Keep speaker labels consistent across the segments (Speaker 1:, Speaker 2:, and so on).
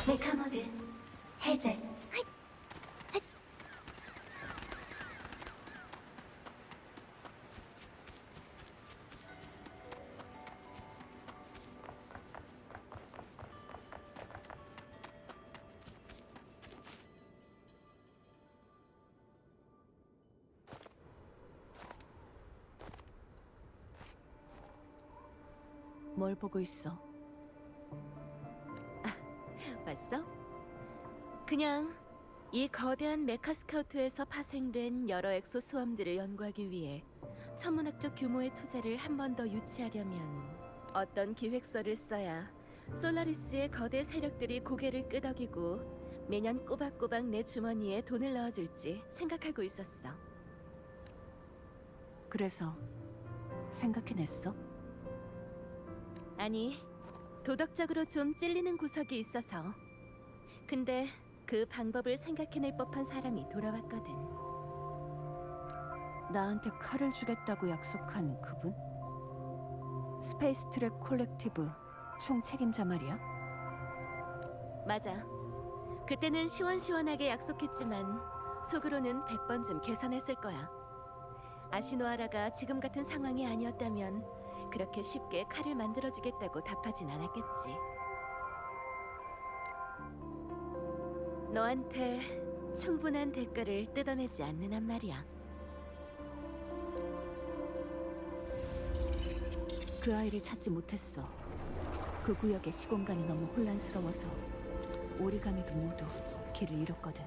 Speaker 1: 메카모드 해제.
Speaker 2: 뭘 보고 있어?
Speaker 3: 왔어? 그냥 이 거대한 메카스카우트에서 파생된 여러 엑소 수험들을 연구하기 위해 천문학적 규모의 투자를 한 번 더 유치하려면 어떤 기획서를 써야 솔라리스의 거대 세력들이 고개를 끄덕이고 매년 꼬박꼬박 내 주머니에 돈을 넣어줄지 생각하고 있었어.
Speaker 2: 그래서 생각해냈어?
Speaker 3: 아니, 도덕적으로 좀 찔리는 구석이 있어서. 근데 그 방법을 생각해낼 법한 사람이 돌아왔거든.
Speaker 2: 나한테 칼을 주겠다고 약속한 그분? 스페이스 트랙 콜렉티브 총 책임자 말이야?
Speaker 3: 맞아. 그때는 시원시원하게 약속했지만 속으로는 100번쯤 계산했을 거야. 아시노아라가 지금 같은 상황이 아니었다면 그렇게 쉽게 칼을 만들어주겠다고 답하진 않았겠지. 너한테 충분한 대가를 뜯어내지 않는 한 말이야.
Speaker 2: 그 아이를 찾지 못했어. 그 구역의 시공간이 너무 혼란스러워서 오리가미도 모두 길을 잃었거든.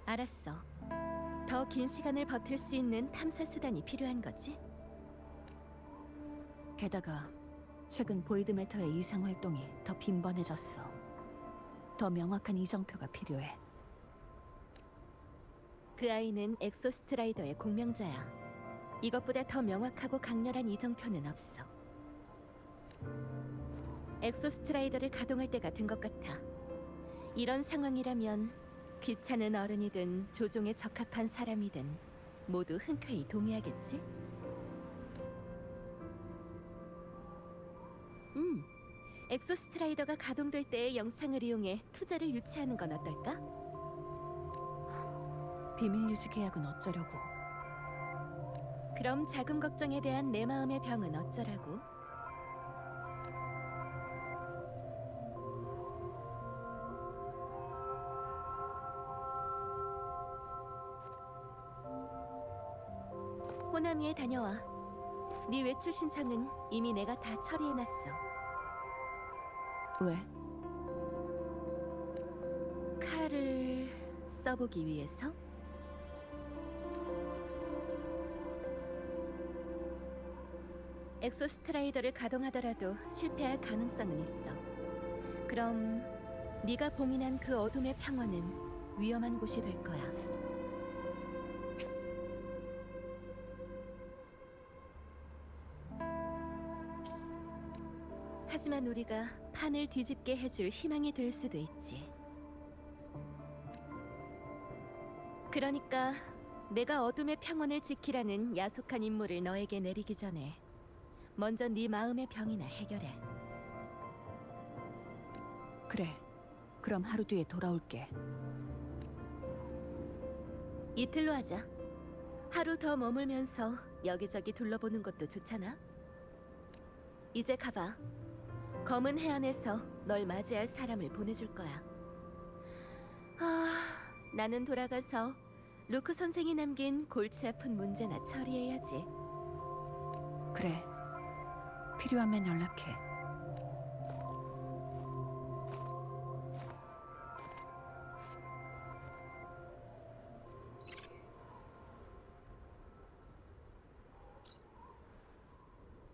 Speaker 3: 알았어. 더 긴 시간을 버틸 수 있는 탐사 수단이 필요한 거지?
Speaker 2: 게다가 최근 보이드 매터의 이상 활동이 더 빈번해졌어. 더 명확한 이정표가 필요해.
Speaker 3: 그 아이는 엑소스트라이더의 공명자야. 이것보다 더 명확하고 강렬한 이정표는 없어. 엑소스트라이더를 가동할 때가 된 것 같아. 이런 상황이라면 귀찮은 어른이든 조종에 적합한 사람이든 모두 흔쾌히 동의하겠지? 음, 엑소스트라이더가 가동될 때의 영상을 이용해 투자를 유치하는 건 어떨까?
Speaker 2: 비밀 유지 계약은 어쩌려고?
Speaker 3: 그럼 자금 걱정에 대한 내 마음의 병은 어쩌라고? 호나미에 다녀와. 네 외출 신청은 이미 내가 다 처리해놨어.
Speaker 2: 왜?
Speaker 3: 칼을 써보기 위해서? 엑소스트라이더를 가동하더라도 실패할 가능성은 있어. 그럼 네가 봉인한 그 어둠의 평원은 위험한 곳이 될 거야. 하지만 우리가 판을 뒤집게 해줄 희망이 될 수도 있지. 그러니까 내가 어둠의 평원을 지키라는 야속한 임무를 너에게 내리기 전에 먼저 네 마음의 병이나 해결해.
Speaker 2: 그래. 그럼 하루 뒤에 돌아올게.
Speaker 3: 이틀로 하자. 하루 더 머물면서 여기저기 둘러보는 것도 좋잖아. 이제 가봐. 검은 해안에서 널 맞이할 사람을 보내줄 거야. 아, 나는 돌아가서 루크 선생이 남긴 골치 아픈 문제나 처리해야지.
Speaker 2: 그래. 필요하면 연락해.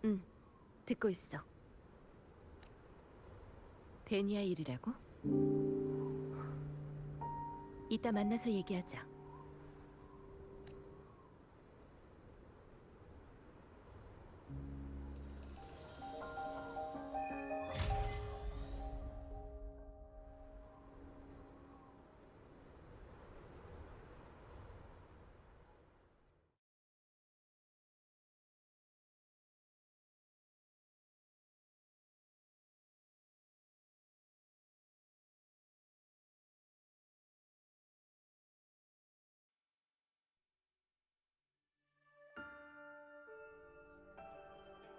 Speaker 3: 응, 듣고 있어. 데니아 일이라고? 이따 만나서 얘기하자.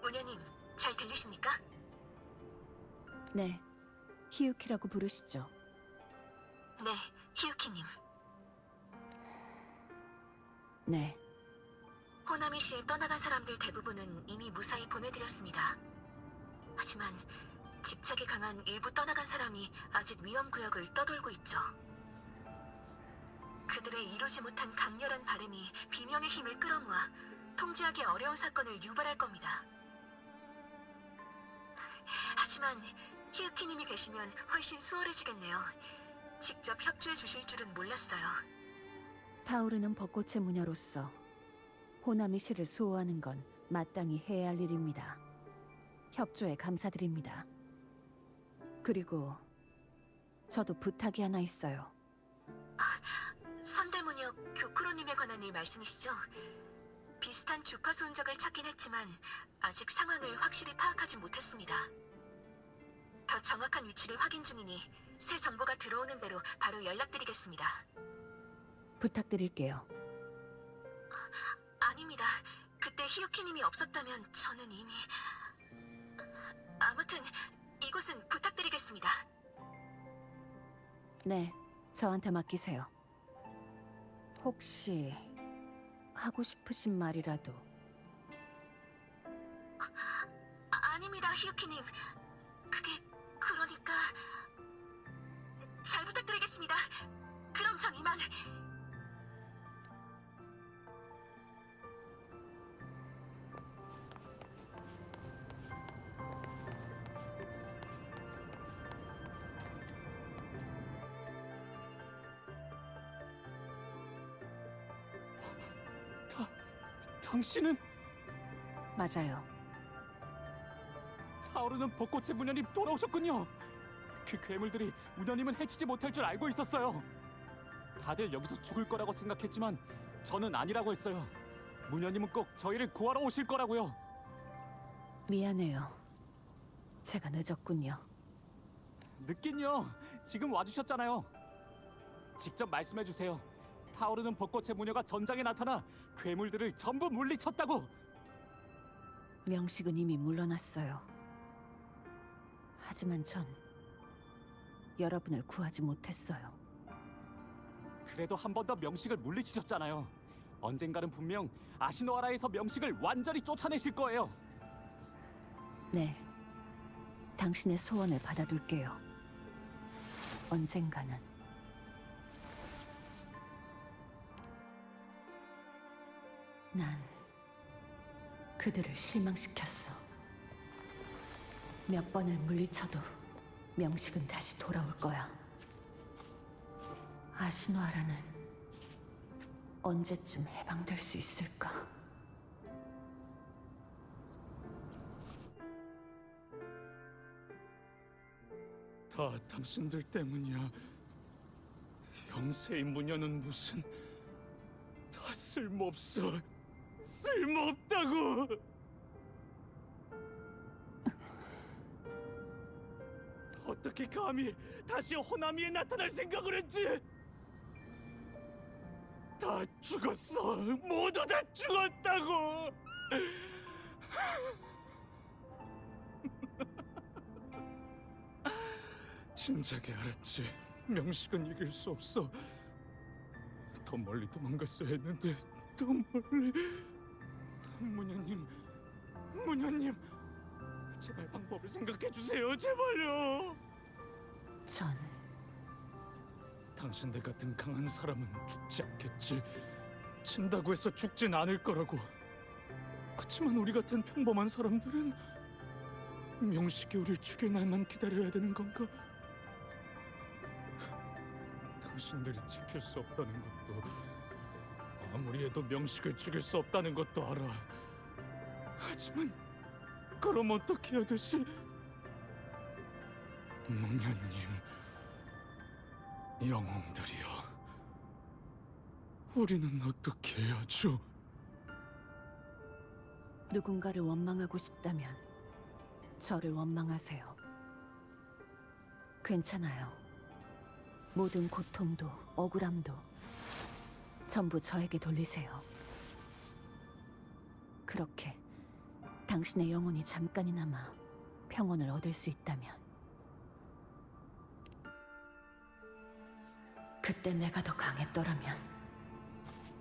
Speaker 3: 문현님, 잘 들리십니까?
Speaker 2: 네, 히유키라고 부르시죠.
Speaker 3: 네, 히유키님.
Speaker 2: 네,
Speaker 3: 호나미 씨에 떠나간 사람들 대부분은 이미 무사히 보내드렸습니다. 하지만 집착이 강한 일부 떠나간 사람이 아직 위험구역을 떠돌고 있죠. 그들의 이루지 못한 강렬한 바람이 비명의 힘을 끌어모아 통제하기 어려운 사건을 유발할 겁니다. 하지만 히유키님이 계시면 훨씬 수월해지겠네요. 직접 협조해 주실 줄은 몰랐어요.
Speaker 2: 타오르는 벚꽃의 무녀로서 호나미 씨를 수호하는 건 마땅히 해야 할 일입니다. 협조에 감사드립니다. 그리고 저도 부탁이 하나 있어요.
Speaker 3: 선대무녀 교쿠로님에 관한 일 말씀이시죠? 비슷한 주파수 흔적을 찾긴 했지만 아직 상황을 확실히 파악하지 못했습니다. 더 정확한 위치를 확인 중이니 새 정보가 들어오는 대로 바로 연락드리겠습니다.
Speaker 2: 부탁드릴게요.
Speaker 3: 아닙니다. 그때 히유키님이 없었다면 저는 이미... 아무튼 이곳은 부탁드리겠습니다.
Speaker 2: 네, 저한테 맡기세요. 혹시 하고 싶으신 말이라도.
Speaker 3: 아닙니다, 히유키님. 그게... 그러니까... 잘 부탁드리겠습니다. 그럼 전 이만...
Speaker 4: 당신은
Speaker 2: 맞아요.
Speaker 4: 타오르는 벚꽃의 문현님 돌아오셨군요. 그 괴물들이 문현님은 해치지 못할 줄 알고 있었어요. 다들 여기서 죽을 거라고 생각했지만 저는 아니라고 했어요. 문현님은 꼭 저희를 구하러 오실 거라고요.
Speaker 2: 미안해요. 제가 늦었군요.
Speaker 4: 늦긴요. 지금 와주셨잖아요. 직접 말씀해 주세요. 타오르는 벚꽃의 무녀가 전장에 나타나 괴물들을 전부 물리쳤다고.
Speaker 2: 명식은 이미 물러났어요. 하지만 전 여러분을 구하지 못했어요.
Speaker 4: 그래도 한 번 더 명식을 물리치셨잖아요. 언젠가는 분명 아시노아라에서 명식을 완전히 쫓아내실 거예요.
Speaker 2: 네, 당신의 소원을 받아둘게요. 언젠가는. 난 그들을 실망시켰어. 몇 번을 물리쳐도 명식은 다시 돌아올 거야. 아시노아라는 언제쯤 해방될 수 있을까?
Speaker 4: 다 당신들 때문이야. 영세의 무녀는 무슨... 다 쓸모없어. 쓸모없다고. 어떻게 감히 다시 호나미에 나타날 생각을 했지? 다 죽었어. 모두 다 죽었다고. 진작에 알았지. 명식은 이길 수 없어. 더 멀리 도망갔어야 했는데. 더 멀리. 문현님, 제발 방법을 생각해 주세요. 제발요.
Speaker 2: 전
Speaker 4: 당신들 같은 강한 사람은 죽지 않겠지. 친다고 해서 죽진 않을 거라고. 그치만 우리 같은 평범한 사람들은 명식이 우릴 죽일 날만 기다려야 되는 건가? 당신들이 지킬 수 없다는 것도, 아무리 해도 명식을 죽일 수 없다는 것도 알아. 하지만 그럼 어떻게 해야 되지? 문현님, 영웅들이여, 우리는 어떻게 해야죠?
Speaker 2: 누군가를 원망하고 싶다면 저를 원망하세요. 괜찮아요. 모든 고통도 억울함도 전부 저에게 돌리세요. 그렇게 당신의 영혼이 잠깐이나마 평온을 얻을 수 있다면 그때 내가 더 강했더라면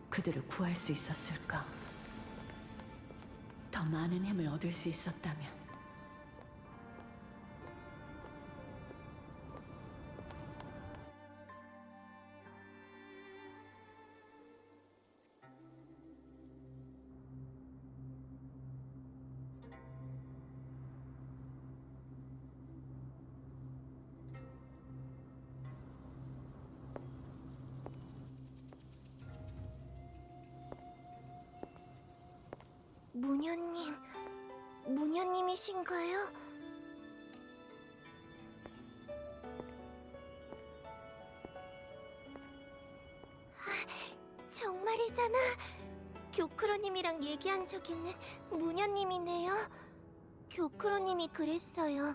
Speaker 2: 그들을 구할 수 있었을까? 더 많은 힘을 얻을 수 있었다면
Speaker 5: 무녀님이신가요? 정말이잖아. 교크로님이랑 얘기한 적 있는 무녀님이네요. 교크로님이 그랬어요.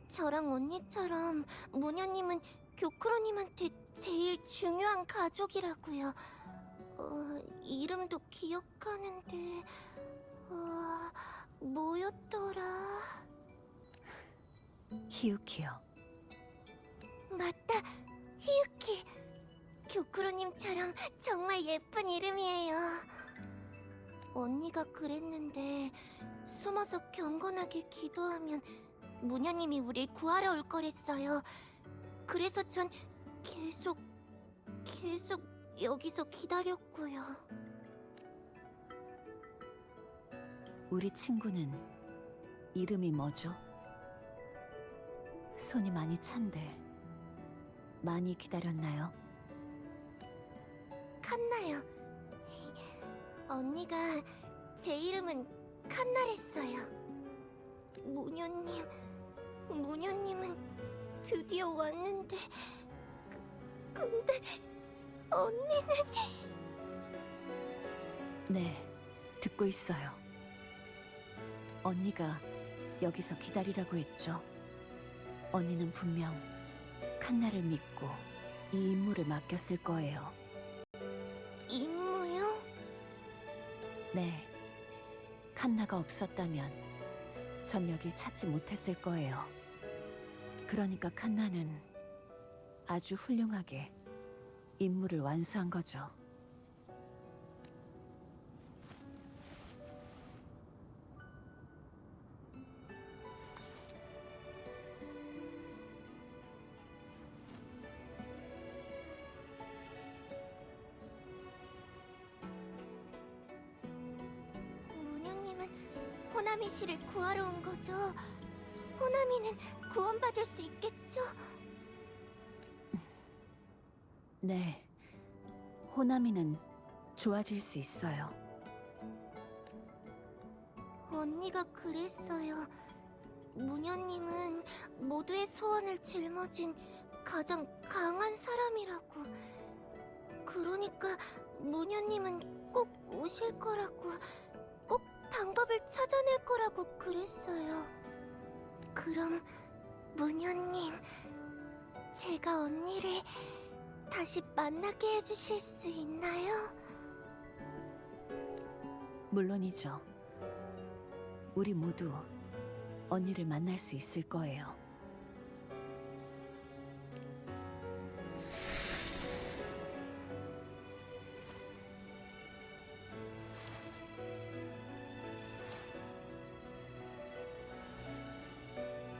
Speaker 5: 저랑 언니처럼 무녀님은 교크로님한테 제일 중요한 가족이라고요. 이름도 기억하는데... 뭐였더라?
Speaker 2: 히유키요.
Speaker 5: 맞다, 히유키. 교크로님처럼 정말 예쁜 이름이에요. 언니가 그랬는데 숨어서 경건하게 기도하면 무녀님이 우릴 구하러 올 거랬어요. 그래서 전 계속 여기서 기다렸고요.
Speaker 2: 우리 친구는 이름이 뭐죠? 손이 많이 찬데 많이 기다렸나요?
Speaker 5: 칸나요. 언니가 제 이름은 칸나랬어요. 무녀님은 드디어 왔는데 근데 언니는...
Speaker 2: 네, 듣고 있어요. 언니가 여기서 기다리라고 했죠. 언니는 분명 칸나를 믿고 이 임무를 맡겼을 거예요.
Speaker 5: 임무요?
Speaker 2: 네, 칸나가 없었다면 전 여길 찾지 못했을 거예요. 그러니까 칸나는 아주 훌륭하게 임무를 완수한 거죠.
Speaker 5: 무녀님은 호나미 씨를 구하러 온 거죠? 호나미는 구원받을 수 있겠죠?
Speaker 2: 네, 호나미는 좋아질 수 있어요.
Speaker 5: 언니가 그랬어요. 무녀님은 모두의 소원을 짊어진 가장 강한 사람이라고. 그러니까 무녀님은 꼭 오실 거라고, 꼭 방법을 찾아낼 거라고 그랬어요. 그럼 무녀님, 제가 언니를 다시 만나게 해주실 수 있나요?
Speaker 2: 물론이죠. 우리 모두 언니를 만날 수 있을 거예요.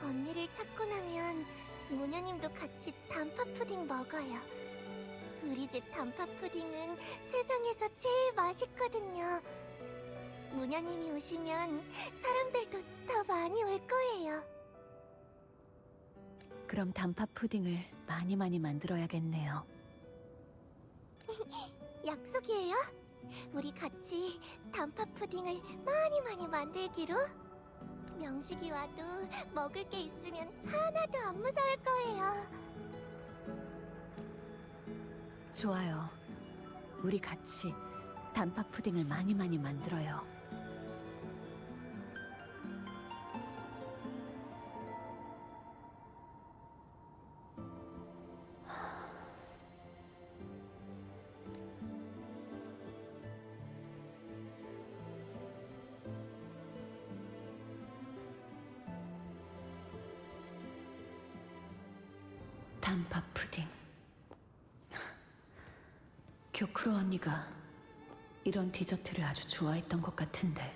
Speaker 5: 언니를 찾고 나면 무녀님도 같이 단팥 푸딩 먹어요. 우리 집 단팥 푸딩은 세상에서 제일 맛있거든요. 무녀님이 오시면 사람들도 더 많이 올 거예요.
Speaker 2: 그럼 단팥 푸딩을 많이 만들어야겠네요.
Speaker 5: 약속이에요. 우리 같이 단팥 푸딩을 많이 만들기로. 명식이 와도 먹을 게 있으면 하나도 안 무서울 거예요.
Speaker 2: 좋아요. 우리 같이 단팥 푸딩을 많이 만들어요. 단팥 푸딩. 교크로 언니가 이런 디저트를 아주 좋아했던 것 같은데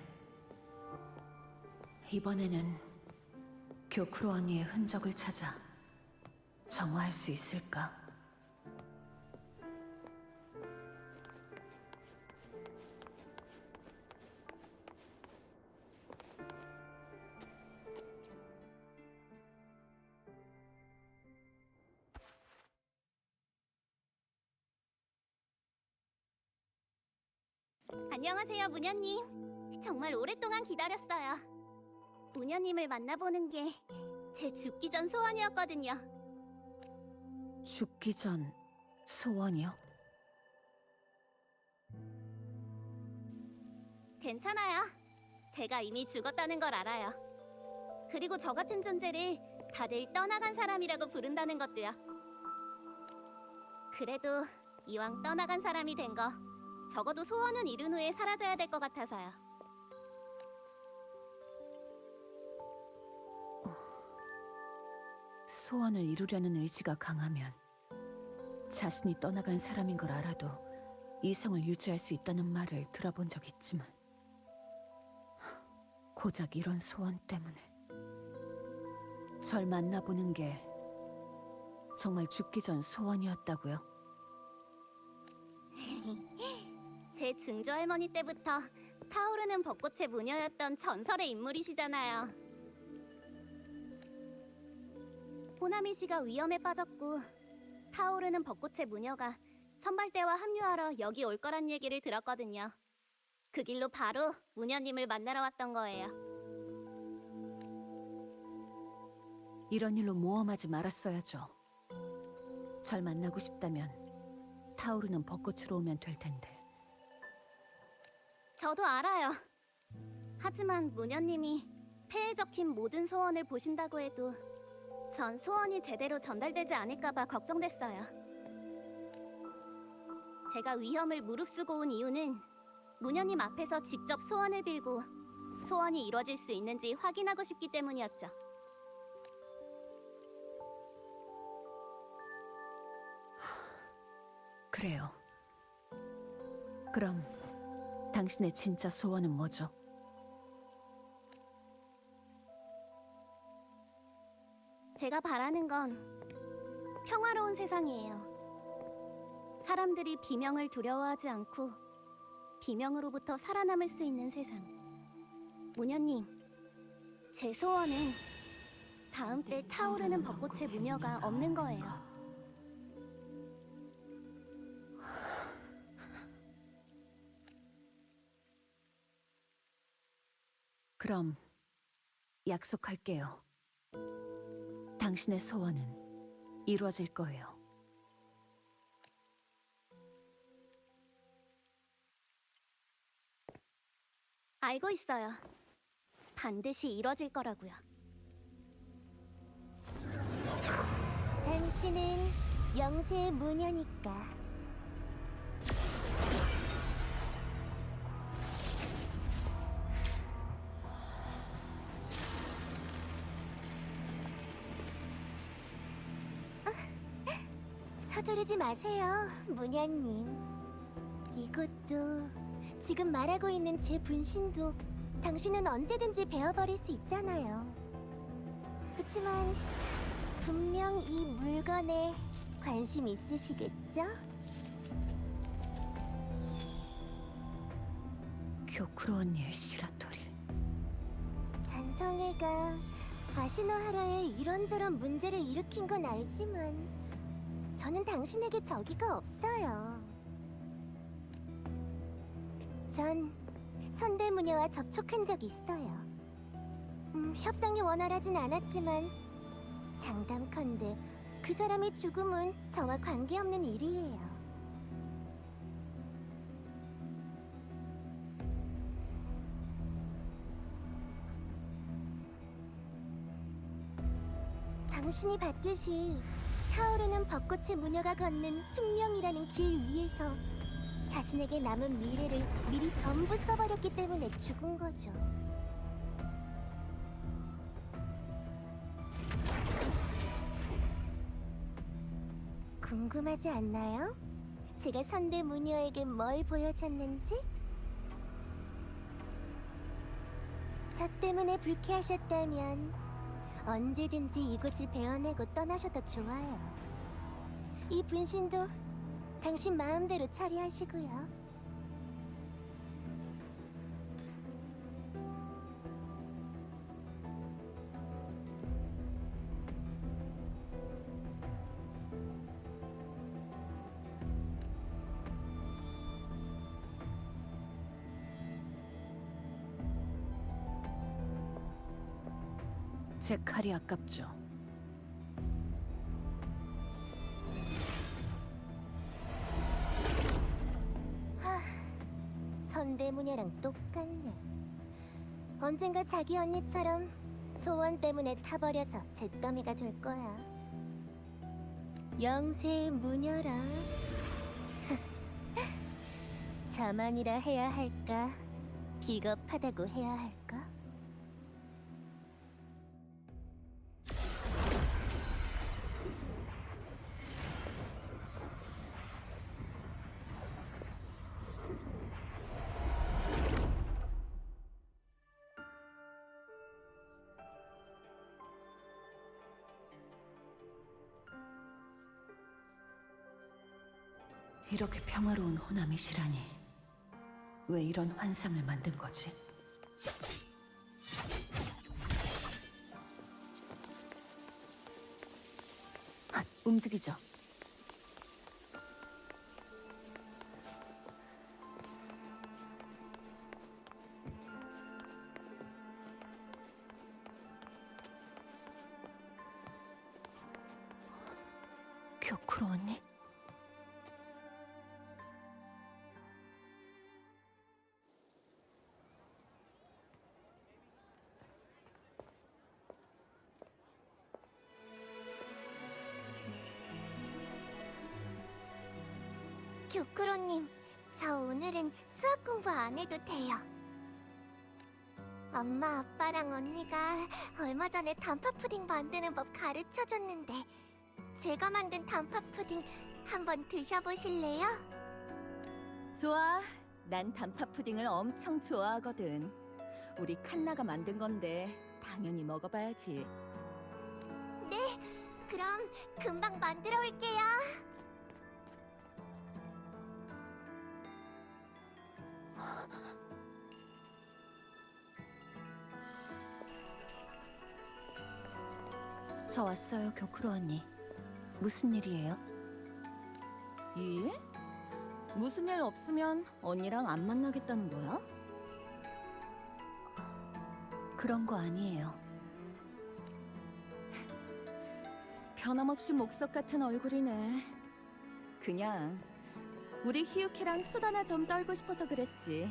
Speaker 2: 이번에는 교크로 언니의 흔적을 찾아 정화할 수 있을까?
Speaker 5: 안녕하세요, 무녀님. 정말 오랫동안 기다렸어요. 무녀님을 만나보는 게 제 죽기 전 소원이었거든요.
Speaker 2: 죽기 전 소원이요?
Speaker 5: 괜찮아요. 제가 이미 죽었다는 걸 알아요. 그리고 저 같은 존재를 다들 떠나간 사람이라고 부른다는 것도요. 그래도 이왕 떠나간 사람이 된 거 적어도 소원은 이룬 후에 사라져야 될 것 같아서요.
Speaker 2: 소원을 이루려는 의지가 강하면 자신이 떠나간 사람인 걸 알아도 이성을 유지할 수 있다는 말을 들어본 적 있지만 고작 이런 소원 때문에 절 만나보는 게 정말 죽기 전 소원이었다고요?
Speaker 5: 제 증조 할머니 때부터 타오르는 벚꽃의 무녀였던 전설의 인물이시잖아요. 호나미 씨가 위험에 빠졌고 타오르는 벚꽃의 무녀가 선발대와 합류하러 여기 올 거란 얘기를 들었거든요. 그 길로 바로 무녀님을 만나러 왔던 거예요.
Speaker 2: 이런 일로 모험하지 말았어야죠. 절 만나고 싶다면 타오르는 벚꽃으로 오면 될 텐데.
Speaker 5: 저도 알아요. 하지만 무녀님이 폐에 적힌 모든 소원을 보신다고 해도 전 소원이 제대로 전달되지 않을까봐 걱정됐어요. 제가 위험을 무릅쓰고 온 이유는 무녀님 앞에서 직접 소원을 빌고 소원이 이루어질 수 있는지 확인하고 싶기 때문이었죠.
Speaker 2: 그래요. 그럼 당신의 진짜 소원은 뭐죠?
Speaker 5: 제가 바라는 건 평화로운 세상이에요. 사람들이 비명을 두려워하지 않고 비명으로부터 살아남을 수 있는 세상. 무녀님, 제 소원은 다음 때 타오르는 벚꽃의 무녀가 없는 거예요.
Speaker 2: 그럼 약속할게요. 당신의 소원은 이루어질 거예요.
Speaker 5: 알고 있어요. 반드시 이뤄질 거라고요. 당신은 영세의 무녀니까. 서두르지 마세요, 무녀님. 이것도 지금 말하고 있는 제 분신도 당신은 언제든지 베어버릴 수 있잖아요. 그치만 분명 이 물건에 관심 있으시겠죠?
Speaker 2: 교크로 언니의 시라토리.
Speaker 5: 잔성애가 아시노하라에 이런저런 문제를 일으킨 건 알지만 저는 당신에게 적의가 없어요. 전 선대무녀와 접촉한 적 있어요. 협상이 원활하진 않았지만 장담컨대 그 사람의 죽음은 저와 관계없는 일이에요. 당신이 봤듯이 타오르는 벚꽃의 무녀가 걷는 숙명이라는 길 위에서 자신에게 남은 미래를 미리 전부 써버렸기 때문에 죽은 거죠. 궁금하지 않나요? 제가 선대무녀에게 뭘 보여줬는지? 저 때문에 불쾌하셨다면 언제든지 이곳을 베어내고 떠나셔도 좋아요. 이 분신도 당신 마음대로 처리하시고요.
Speaker 2: 제 칼이 아깝죠.
Speaker 5: 선대무녀랑 똑같네. 언젠가 자기 언니처럼 소원 때문에 타버려서 잿더미가 될 거야. 영세의 무녀라. 자만이라 해야 할까? 비겁하다고 해야 할까?
Speaker 2: 이렇게 평화로운 호남이시라니. 왜 이런 환상을 만든 거지? 움직이죠. 교쿠로 언니?
Speaker 5: 교쿠로님, 저 오늘은 수학 공부 안 해도 돼요. 엄마, 아빠랑 언니가 얼마 전에 단팥 푸딩 만드는 법 가르쳐줬는데 제가 만든 단팥 푸딩 한번 드셔보실래요?
Speaker 3: 좋아. 난 단팥 푸딩을 엄청 좋아하거든. 우리 칸나가 만든 건데 당연히 먹어봐야지.
Speaker 5: 네, 그럼 금방 만들어 올게요.
Speaker 2: 저 왔어요, 교쿠로 언니. 무슨 일이에요?
Speaker 3: 일? 무슨 일 없으면 언니랑 안 만나겠다는 거야?
Speaker 2: 그런 거 아니에요.
Speaker 3: 변함없이 목석 같은 얼굴이네. 그냥 우리 히유키랑 수다나 좀 떨고 싶어서 그랬지.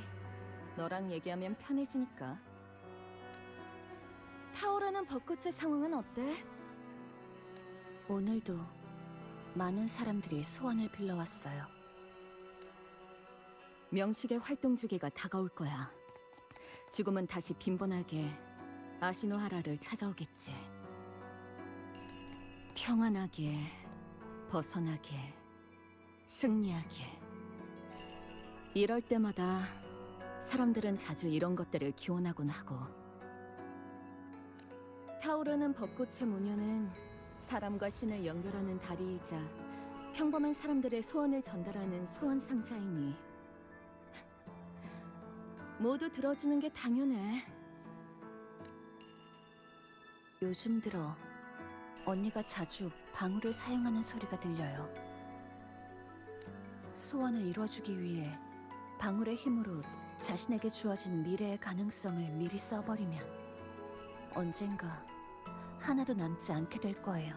Speaker 3: 너랑 얘기하면 편해지니까. 타오르는 벚꽃의 상황은 어때?
Speaker 2: 오늘도 많은 사람들이 소원을 빌러왔어요.
Speaker 3: 명식의 활동 주기가 다가올 거야. 죽음은 다시 빈번하게 아시노하라를 찾아오겠지. 평안하게, 벗어나게, 승리하게. 이럴 때마다 사람들은 자주 이런 것들을 기원하곤 하고. 타오르는 벚꽃의 무녀는 사람과 신을 연결하는 다리이자 평범한 사람들의 소원을 전달하는 소원 상자이니 모두 들어주는 게 당연해.
Speaker 2: 요즘 들어 언니가 자주 방울을 사용하는 소리가 들려요. 소원을 이뤄주기 위해 방울의 힘으로 자신에게 주어진 미래의 가능성을 미리 써버리면 언젠가 하나도 남지 않게 될 거예요.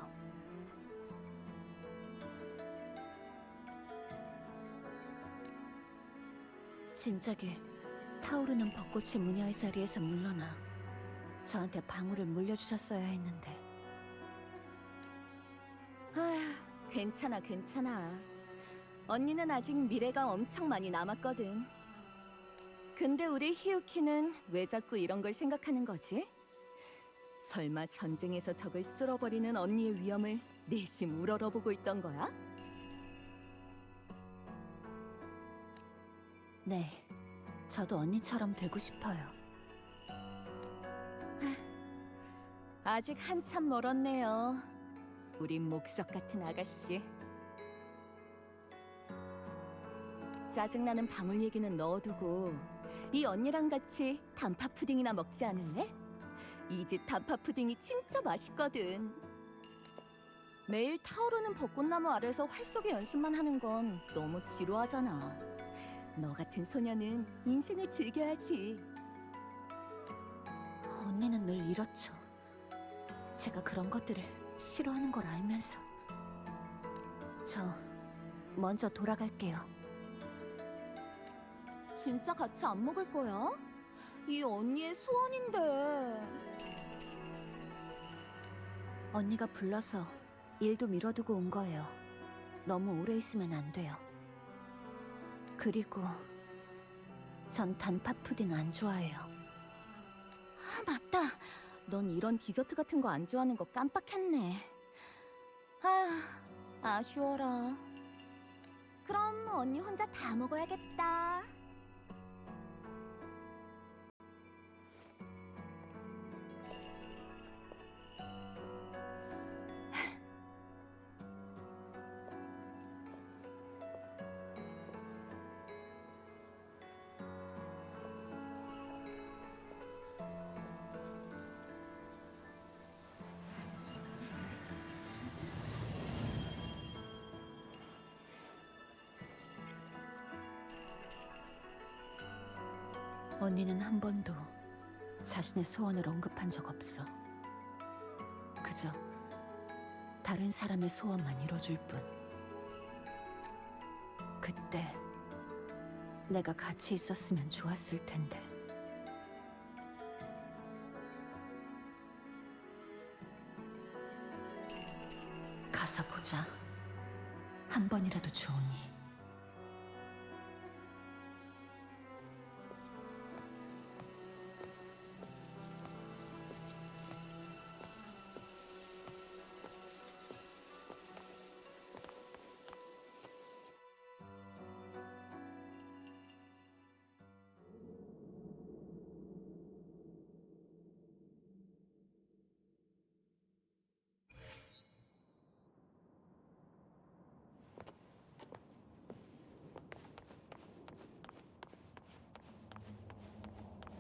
Speaker 2: 진작에 타오르는 벚꽃의 무녀의 자리에서 물러나 저한테 방울을 물려주셨어야 했는데.
Speaker 3: 아휴, 괜찮아, 괜찮아. 언니는 아직 미래가 엄청 많이 남았거든. 근데 우리 히유키는 왜 자꾸 이런 걸 생각하는 거지? 설마 전쟁에서 적을 쓸어버리는 언니의 위험을 내심 우러러보고 있던 거야?
Speaker 2: 네, 저도 언니처럼 되고 싶어요.
Speaker 3: 아직 한참 멀었네요. 우리 목석 같은 아가씨. 짜증나는 방울 얘기는 넣어두고 이 언니랑 같이 단팥 푸딩이나 먹지 않을래? 이 집 단팥 푸딩이 진짜 맛있거든. 매일 타오르는 벚꽃나무 아래서 활쏘기 연습만 하는 건 너무 지루하잖아. 너 같은 소녀는 인생을 즐겨야지.
Speaker 2: 언니는 늘 이렇죠. 제가 그런 것들을 싫어하는 걸 알면서. 저 먼저 돌아갈게요.
Speaker 3: 진짜 같이 안 먹을 거야? 이 언니의 소원인데.
Speaker 2: 언니가 불러서 일도 미뤄두고 온 거예요. 너무 오래 있으면 안 돼요. 그리고 전 단팥 푸딩 안 좋아해요.
Speaker 3: 아, 맞다. 넌 이런 디저트 같은 거 안 좋아하는 거 깜빡했네. 아쉬워라. 그럼 언니 혼자 다 먹어야겠다.
Speaker 2: 언니는 한 번도 자신의 소원을 언급한 적 없어. 그저 다른 사람의 소원만 이뤄줄 뿐. 그때 내가 같이 있었으면 좋았을 텐데. 가서 보자. 한 번이라도 좋으니.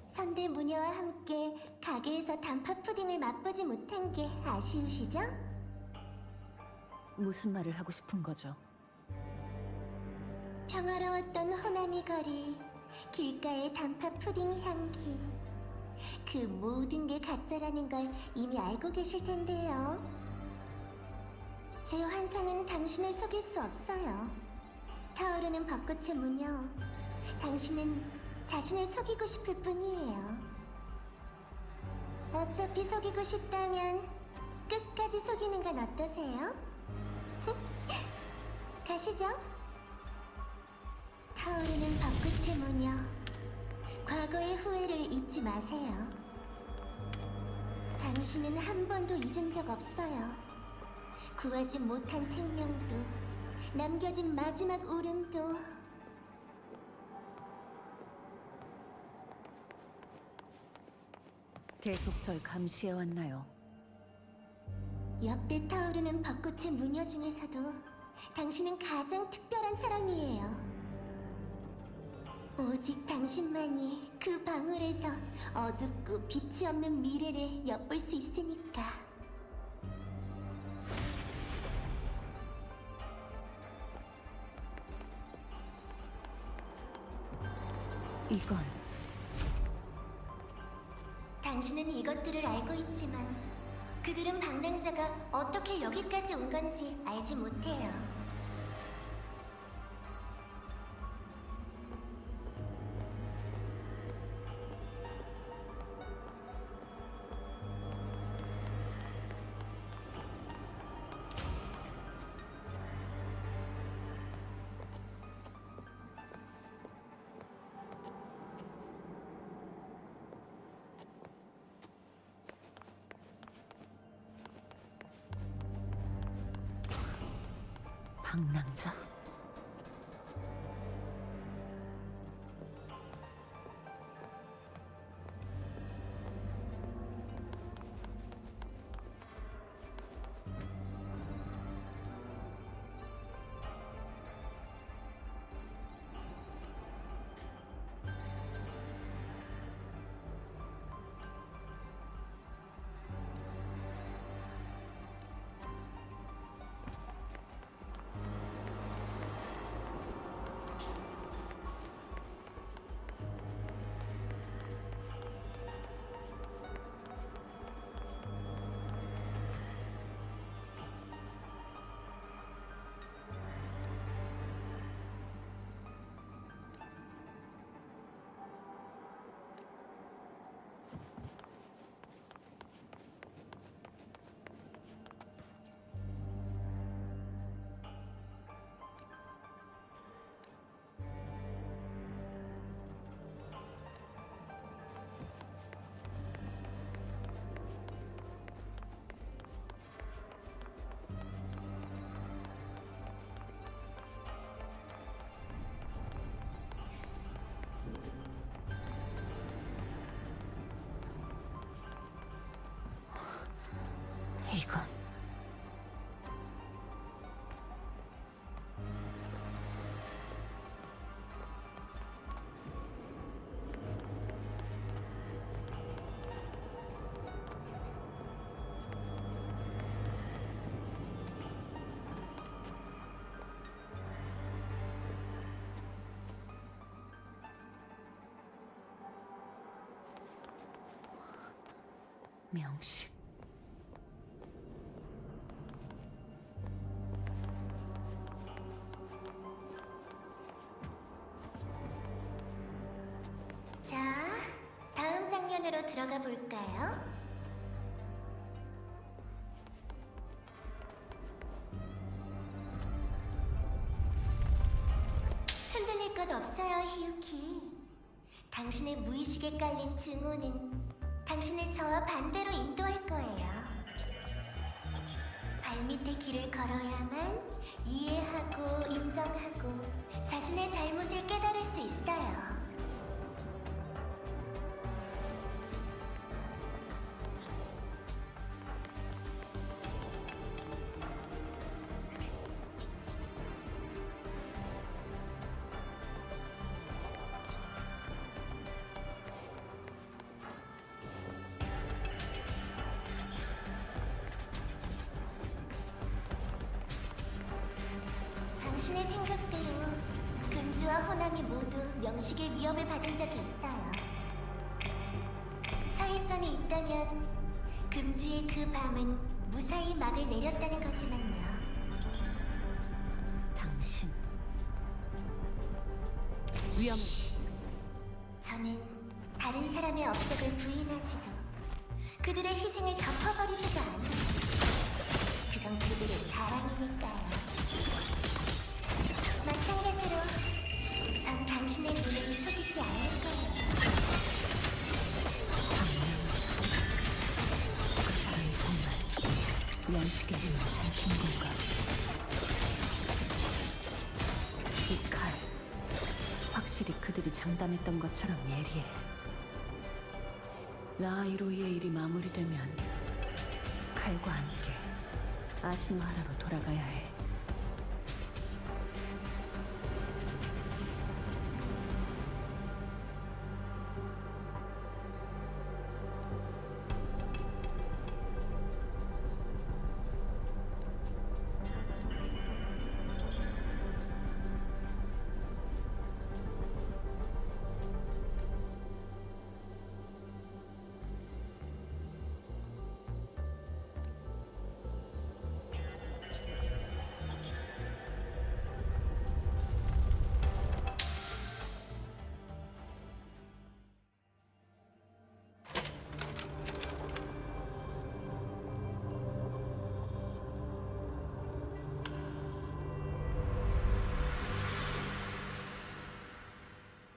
Speaker 1: 선대 무녀와 함께 가게에서 단팥 푸딩을 맛보지 못한 게 아쉬우시죠?
Speaker 2: 무슨 말을 하고 싶은 거죠?
Speaker 1: 평화로웠던 호나미 거리, 길가의 단팥 푸딩 향기. 그 모든 게 가짜라는 걸 이미 알고 계실 텐데요. 제 환상은 당신을 속일 수 없어요. 타오르는 벚꽃의 무녀, 당신은 자신을 속이고 싶을 뿐이에요. 어차피 속이고 싶다면 끝까지 속이는 건 어떠세요? 가시죠. 타오르는 벚꽃의 무녀, 과거의 후회를 잊지 마세요. 당신은 한 번도 잊은 적 없어요. 구하지 못한 생명도, 남겨진 마지막 울음도.
Speaker 2: 계속 절 감시해왔나요?
Speaker 1: 역대 타오르는 벚꽃의 무녀 중에서도 당신은 가장 특별한 사람이에요. 오직 당신만이 그 방울에서 어둡고 빛이 없는 미래를 엿볼 수 있으니까.
Speaker 2: 이건
Speaker 1: 당신은 이것들을 알고 있지만 그들은 방랑자가 어떻게 여기까지 온 건지 알지 못해요.
Speaker 2: 방랑자? 이건 명식.
Speaker 1: 자, 다음 장면으로 들어가 볼까요? 흔들릴 것 없어요, 히유키. 당신의 무의식에 깔린 증오는 당신을 저와 반대로 인도할 거예요. 발밑의 길을 걸어야만 이해하고 인정하고 자신의 잘못을 깨달을 수 있어요. 당신의 생각대로 금주와 호남이 모두 명식의 위협을 받은 적이 있어요. 차이점이 있다면 금주의 그 밤은 무사히 막을 내렸다는 거지만요.
Speaker 2: 당신
Speaker 3: 위험.
Speaker 1: 저는 다른 사람의 업적을 부인하지도 그들의 희생을 덮어버리지도 않아요. 그건 그들의 자랑이니까요. 마찬가지로 전 당신의 눈을 속이지 않을 거예요.
Speaker 2: 그 사람이 정말 명식의 힘을 삼킨 건가? 이 칼, 확실히 그들이 장담했던 것처럼 예리해. 라이로이의 일이 마무리되면 칼과 함께 아시노하라로 돌아가야 해.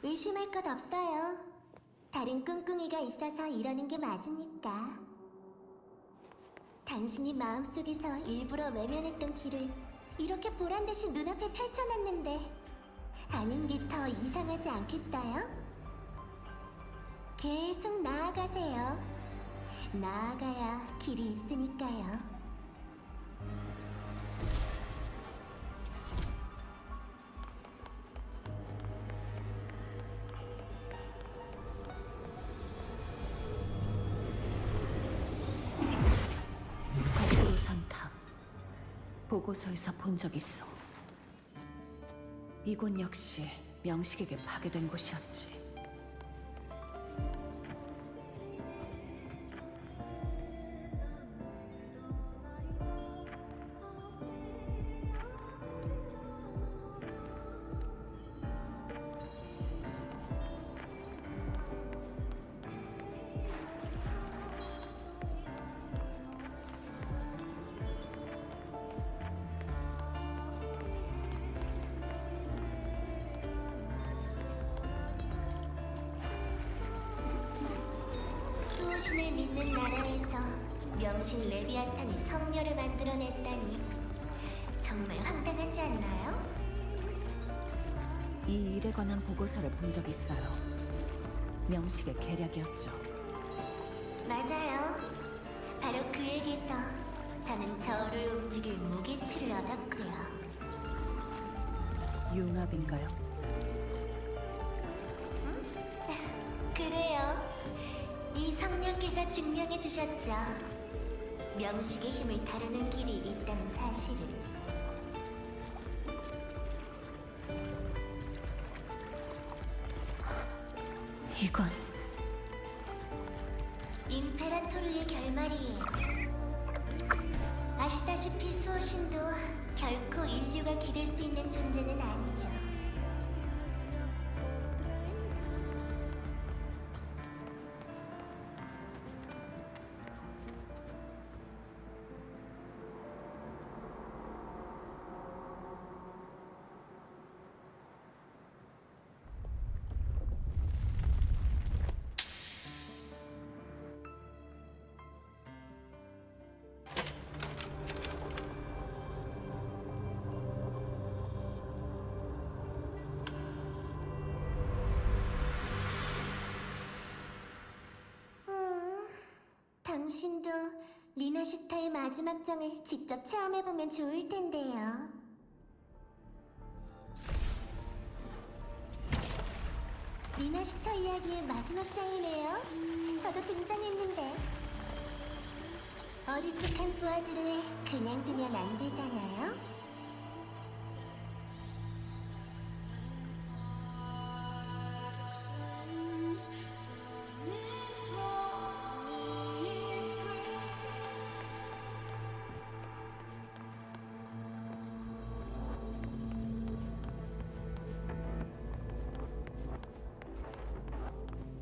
Speaker 1: 의심할 것 없어요. 다른 꿍꿍이가 있어서 이러는 게 맞으니까. 당신이 마음속에서 일부러 외면했던 길을 이렇게 보란듯이 눈앞에 펼쳐놨는데 아닌 게 더 이상하지 않겠어요? 계속 나아가세요. 나아가야 길이 있으니까요.
Speaker 2: 거꾸로상탑 보고서에서 본 적 있어. 이곳 역시 명식에게 파괴된 곳이었지.
Speaker 1: 수호신을 믿는 나라에서 명식 레비아탄이 성녀를 만들어냈다니 정말 황당하지 않나요?
Speaker 2: 이 일에 관한 보고서를 본 적 있어요. 명식의 계략이었죠.
Speaker 1: 맞아요. 바로 그에게서 저는 저울을 움직일 무게추를 얻었고요.
Speaker 2: 융합인가요?
Speaker 1: 그래요. 이 성녀께서 증명해 주셨죠. 명식의 힘을 다루는 길이 있다는 사실을.
Speaker 2: 이건
Speaker 1: 임페라토르의 결말이에요. 아시다시피 수호신도 결코 인류가 기를 수 있는 존재는 아니죠. 당신도 리나슈타의 마지막 장을 직접 체험해보면 좋을 텐데요. 리나슈타 이야기의 마지막 장이네요. 저도 등장했는데. 어리숙한 부하들을 그냥 두면 안 되잖아요.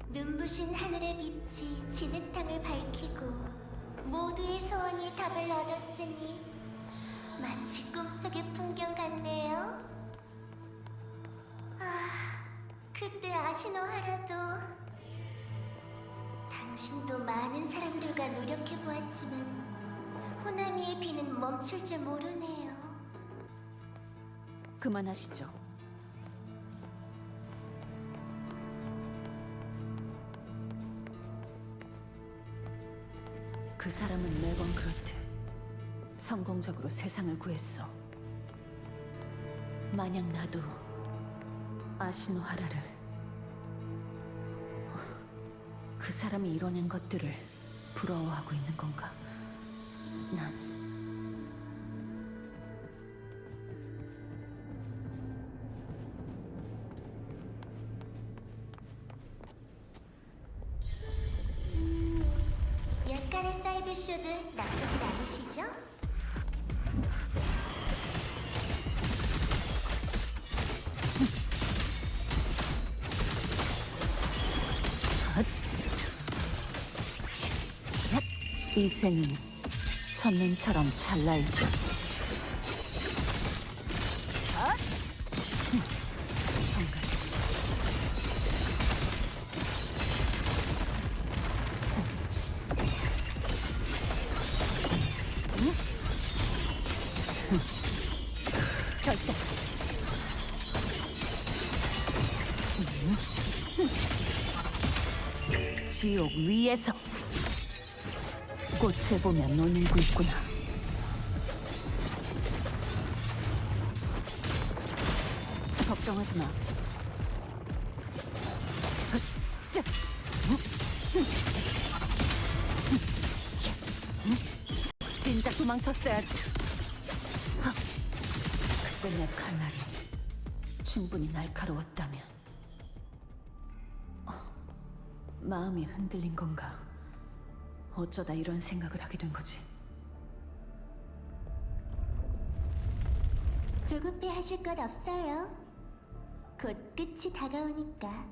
Speaker 1: 눈부신 하늘의 빛이 진흙탕을 밝히고 모두의 소원이 답을 얻었으니 마치 꿈속의 풍경 같네요. 아, 그때 아시노하라도 당신도 많은 사람들과 노력해보았지만 호나미의 비는 멈출 줄 모르네요.
Speaker 2: 그만하시죠. 그 사람은 매번 그렇듯 성공적으로 세상을 구했어. 만약 나도 아시노하라를 그 사람이 이뤄낸 것들을 부러워하고 있는 건가? 난
Speaker 1: 약간의 사이드쇼도 나쁘진 않으시죠?
Speaker 2: 이 생은 첫눈처럼 찰나있고 절대 지옥 위에서 꽃을 보며 노는고 있구나. 걱정하지 마. 진작 도망쳤어야지. 그때 내 칼날이 충분히 날카로웠다면 마음이 흔들린 건가? 어쩌다 이런 생각을 하게 된 거지?
Speaker 1: 조급해 하실 것 없어요. 곧 끝이 다가오니까.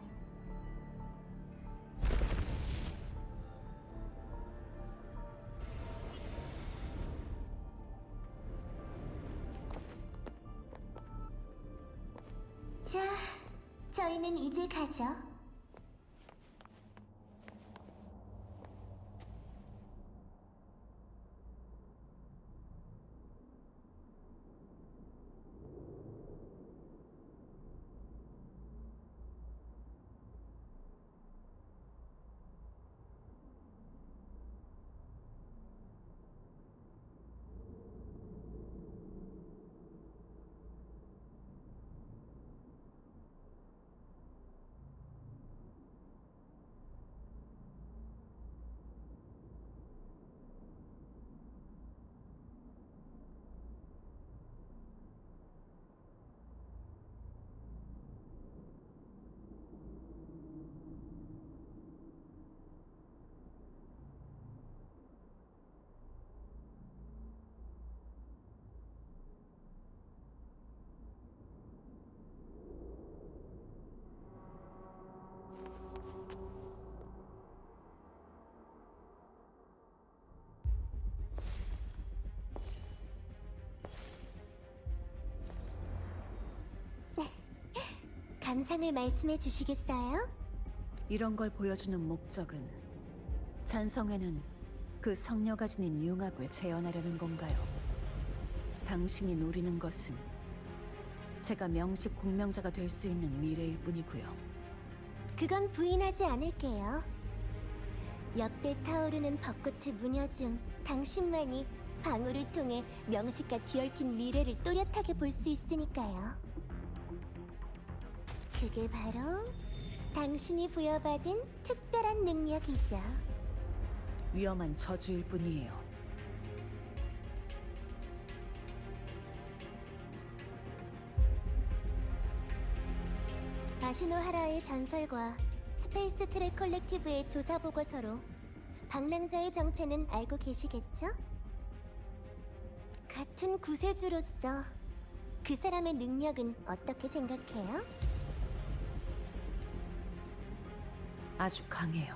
Speaker 1: 자, 저희는 이제 가죠. 감상을 말씀해 주시겠어요?
Speaker 2: 이런 걸 보여주는 목적은 잔성에는 그 성녀가 지닌 융합을 재현하려는 건가요? 당신이 노리는 것은 제가 명식 공명자가 될 수 있는 미래일 뿐이고요.
Speaker 1: 그건 부인하지 않을게요. 역대 타오르는 벚꽃의 무녀 중 당신만이 방울을 통해 명식과 뒤얽힌 미래를 또렷하게 볼 수 있으니까요. 그게 바로 당신이 부여받은 특별한 능력이죠.
Speaker 2: 위험한 저주일 뿐이에요.
Speaker 1: 아시노하라의 전설과 스페이스 트랙 콜렉티브의 조사 보고서로 방랑자의 정체는 알고 계시겠죠? 같은 구세주로서 그 사람의 능력은 어떻게 생각해요?
Speaker 2: 아주 강해요.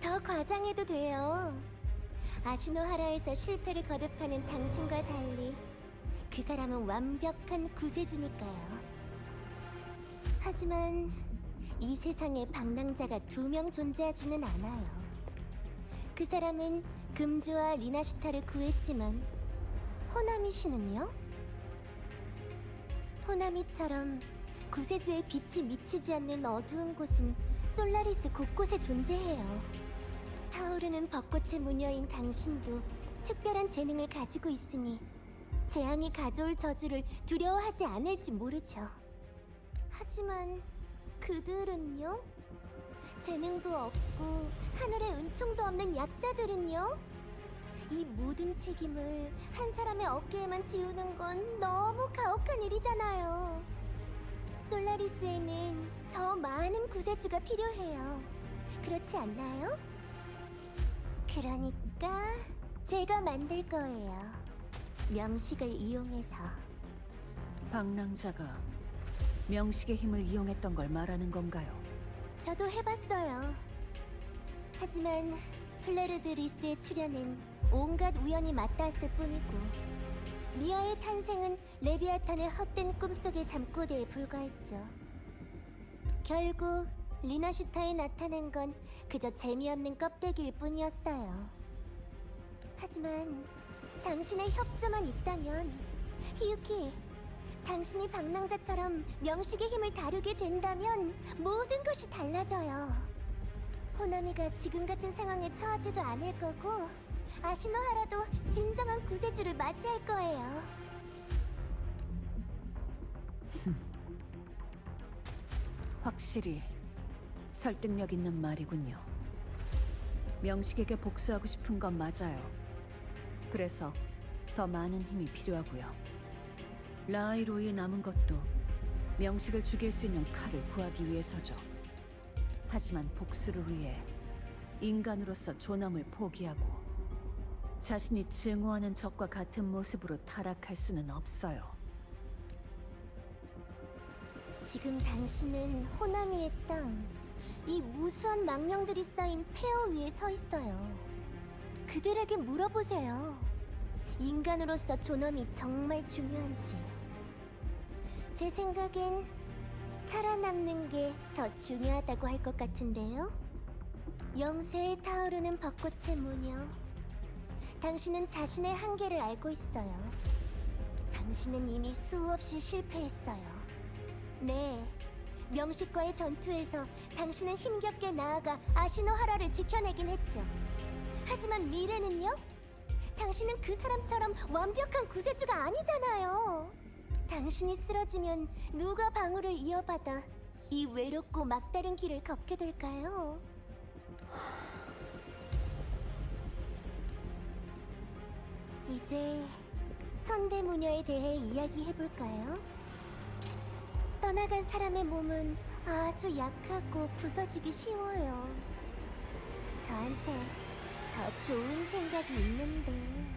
Speaker 1: 더 과장해도 돼요. 아시노하라에서 실패를 거듭하는 당신과 달리 그 사람은 완벽한 구세주니까요. 하지만 이 세상에 방랑자가 2명 존재하지는 않아요. 그 사람은 금주와 리나슈타를 구했지만 호나미 씨는요? 호나미처럼 구세주의 빛이 미치지 않는 어두운 곳은 솔라리스 곳곳에 존재해요. 타오르는 벚꽃의 무녀인 당신도 특별한 재능을 가지고 있으니 재앙이 가져올 저주를 두려워하지 않을지 모르죠. 하지만 그들은요? 재능도 없고 하늘의 은총도 없는 약자들은요? 이 모든 책임을 한 사람의 어깨에만 지우는 건 너무 가혹한 일이잖아요. 솔라리스에는 더 많은 구세주가 필요해요. 그렇지 않나요? 그러니까 제가 만들 거예요. 명식을 이용해서.
Speaker 2: 방랑자가 명식의 힘을 이용했던 걸 말하는 건가요?
Speaker 1: 저도 해봤어요. 하지만 플레르드 리스의 출현은 온갖 우연이 맞닿았을 뿐이고 미아의 탄생은 레비아탄의 헛된 꿈속의 잠꼬대에 불과했죠. 결국 리나슈타에 나타난 건 그저 재미없는 껍데기일 뿐이었어요. 하지만 당신의 협조만 있다면 히유키, 당신이 방랑자처럼 명식의 힘을 다루게 된다면 모든 것이 달라져요. 호나미가 지금 같은 상황에 처하지도 않을 거고 아시노하라도 진정한 구세주를 맞이할 거예요.
Speaker 2: 확실히 설득력 있는 말이군요. 명식에게 복수하고 싶은 건 맞아요. 그래서 더 많은 힘이 필요하고요. 라이로이에 남은 것도 명식을 죽일 수 있는 칼을 구하기 위해서죠. 하지만 복수를 위해 인간으로서 존엄을 포기하고 자신이 증오하는 적과 같은 모습으로 타락할 수는 없어요.
Speaker 1: 지금 당신은 호나미의 땅, 이 무수한 망령들이 쌓인 폐허 위에 서 있어요. 그들에게 물어보세요. 인간으로서 존엄이 정말 중요한지. 제 생각엔 살아남는 게 더 중요하다고 할 것 같은데요. 영세에 타오르는 벚꽃의 무녀. 당신은 자신의 한계를 알고 있어요. 당신은 이미 수없이 실패했어요. 네, 명식과의 전투에서 당신은 힘겹게 나아가 아시노하라를 지켜내긴 했죠. 하지만 미래는요? 당신은 그 사람처럼 완벽한 구세주가 아니잖아요. 당신이 쓰러지면 누가 방울을 이어받아 이 외롭고 막다른 길을 걷게 될까요? 이제 선대무녀에 대해 이야기해볼까요? 떠나간 사람의 몸은 아주 약하고 부서지기 쉬워요. 저한테 더 좋은 생각이 있는데...